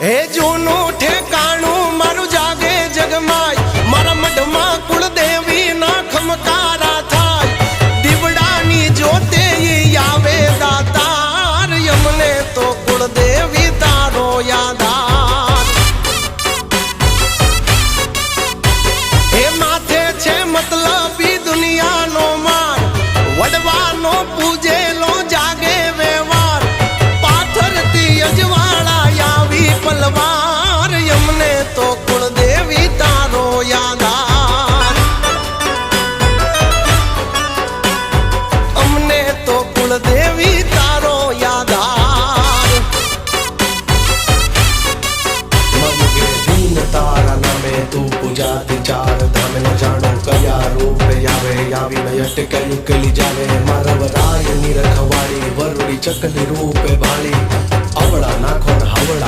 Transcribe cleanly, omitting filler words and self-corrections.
હે જૂનું ઠેકાણું મારું જાગે જગમાય, મારા મઢમાં કુળદેવી ના ખમકારા થાય, દીવડાની જોતે આવે દાતાર, યમને તો કુળદેવી તારો યાદાર. હે માથે છે મતલબી દુનિયાનો માર, વડવાનો પૂજેલો જાગે વ્યવહાર, પાથરતી અજવાળા આવી પલવાર, યમને તો કુળદેવી તારો યાદાર. અમને તો કુળદેવી તારો યાદાર. મગે દીન તારા નામે તું પૂજાતી ચાર ધામે, ન જાણો કયા રૂપે આવે, આવીને અટકેલું કલી જાવે, મારા વરાયની રખવાડી વરુડી ચકની રૂપે ભાળી, અવળા નાખો